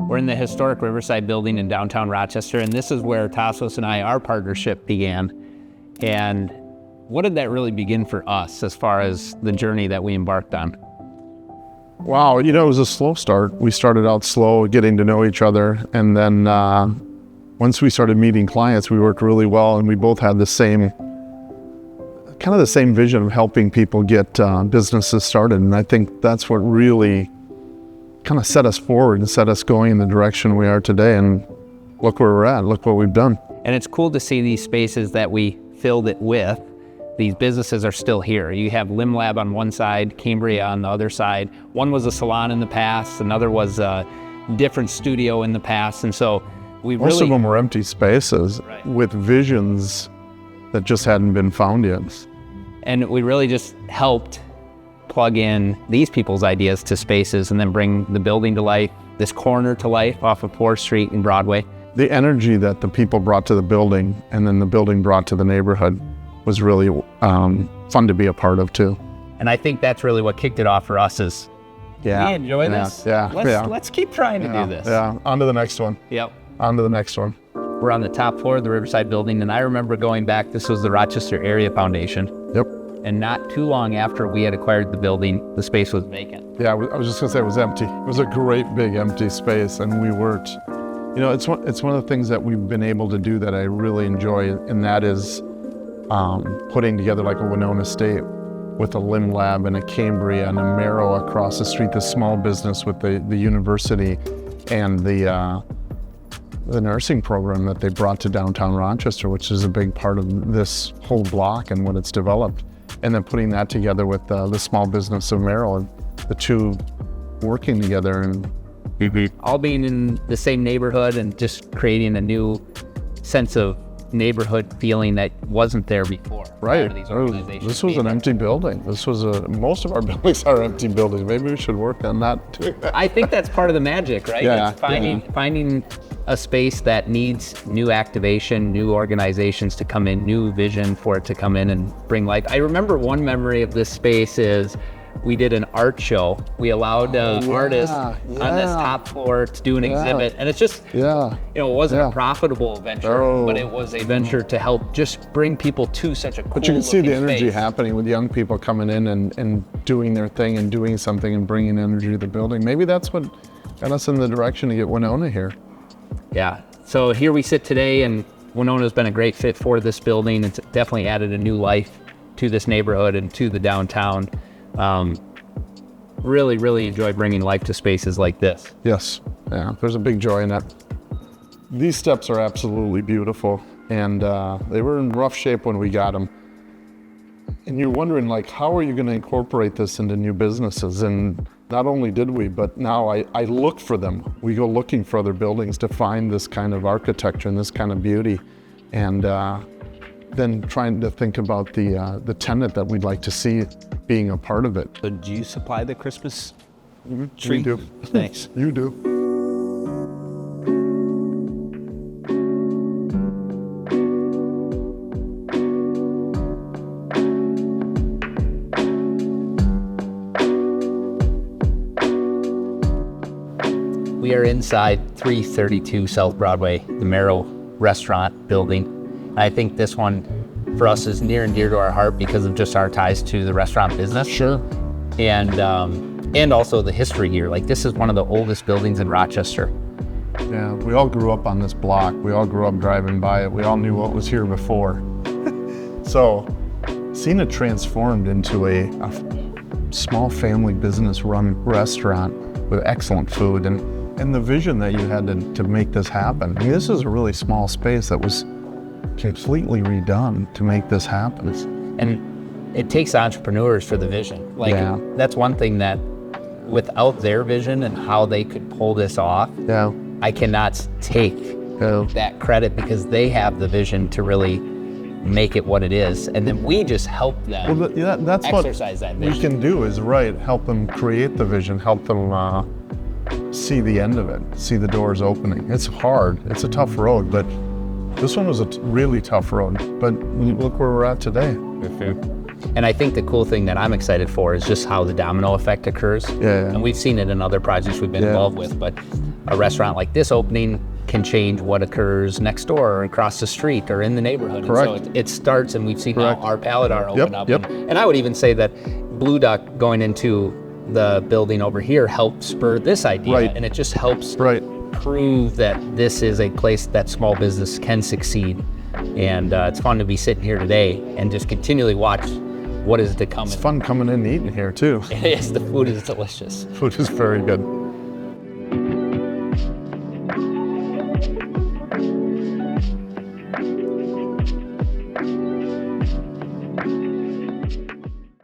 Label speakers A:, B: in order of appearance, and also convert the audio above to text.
A: We're in the historic Riverside building in downtown Rochester, and this is where Tassos and our partnership began. And what did that really begin for us as far as the journey that we embarked on?
B: Wow, it was a slow start. We started out slow, getting to know each other, and then once we started meeting clients, we worked really well, and we both had the same vision of helping people get businesses started. And I think that's what really kind of set us forward and set us going in the direction we are today. And look where we're at, look what we've done.
A: And it's cool to see these spaces that we filled it with. These businesses are still here. You have Limb Lab on one side, Cambria on the other side. One was a salon in the past, another was a different studio in the past. And so
B: most of them were empty spaces, right, with visions that just hadn't been found yet.
A: And we really just helped plug in these people's ideas to spaces and then bring the building to life, this corner to life off of 4th Street and Broadway.
B: The energy that the people brought to the building and then the building brought to the neighborhood was really fun to be a part of too.
A: And I think that's really what kicked it off for us is, we enjoy this. Let's keep trying to do this.
B: Yeah, on to the next one.
A: Yep.
B: On to the next one.
A: We're on the top floor of the Riverside building, and I remember going back, this was the Rochester Area Foundation.
B: Yep.
A: And not too long after we had acquired the building, the space was vacant.
B: Yeah, I was just gonna say it was empty. It was a great big empty space, and we worked. It's one of the things that we've been able to do that I really enjoy, and that is putting together like a Winona Estate with a Limb Lab and a Cambria and a Marrow across the street, the small business with the university and the nursing program that they brought to downtown Rochester, which is a big part of this whole block and what it's developed. And then putting that together with the small business of Marrow, and the two working together and
A: all being in the same neighborhood and just creating a new sense of neighborhood feeling that wasn't there before.
B: Right. This was an empty building. Most of our buildings are empty buildings. Maybe we should work on that too.
A: I think that's part of the magic, right?
B: Yeah.
A: It's finding a space that needs new activation, new organizations to come in, new vision for it to come in and bring life. I remember one memory of this space is we did an art show. We allowed artists on this top floor to do an exhibit, and it's just, it wasn't a profitable venture, but it was a venture to help just bring people to such a cool
B: But you can see the energy
A: space
B: happening with young people coming in and doing their thing and doing something and bringing energy to the building. Maybe that's what got us in the direction to get Winona here.
A: Yeah, so here we sit today, and Winona's been a great fit for this building. It's definitely added a new life to this neighborhood and to the downtown. Really enjoy bringing life to spaces like this.
B: Yes, yeah, there's a big joy in that. These steps are absolutely beautiful, and they were in rough shape when we got them. And you're wondering, like, how are you going to incorporate this into new businesses? And not only did we, but now I look for them. We go looking for other buildings to find this kind of architecture and this kind of beauty. And then trying to think about the tenant that we'd like to see being a part of it.
A: So do you supply the Christmas tree?
B: We do.
A: Thanks.
B: You do.
A: We are inside 332 South Broadway, the Marrow restaurant building. I think this one for us is near and dear to our heart because of just our ties to the restaurant business.
B: Sure.
A: And also the history here. Like, this is one of the oldest buildings in Rochester.
B: Yeah, we all grew up on this block. We all grew up driving by it. We all knew what was here before. So seeing it transformed into a small family business run restaurant with excellent food and the vision that you had to make this happen. I mean, this is a really small space that was completely redone to make this happen.
A: And it takes entrepreneurs for the vision. Like, that's one thing that without their vision and how they could pull this off, I cannot take that credit because they have the vision to really make it what it is. And then we just help them
B: that's
A: exercise that vision.
B: We can do is help them create the vision, help them see the end of it, see the doors opening. It's hard, it's a tough road, but this one was a really tough road, but look where we're at today.
A: And I think the cool thing that I'm excited for is just how the domino effect occurs. And we've seen it in other projects we've been involved with, but a restaurant like this opening can change what occurs next door or across the street or in the neighborhood.
B: Correct.
A: And so it starts, and we've seen
B: Correct.
A: now our Paladar open up.
B: Yep.
A: And I would even say that Blue Duck going into the building over here helped spur this idea.
B: Right.
A: And it just helps
B: Right.
A: prove that this is a place that small business can succeed. And it's fun to be sitting here today and just continually watch what is to come.
B: It's fun coming in and eating here too.
A: It is. The food is delicious.
B: Food is very good.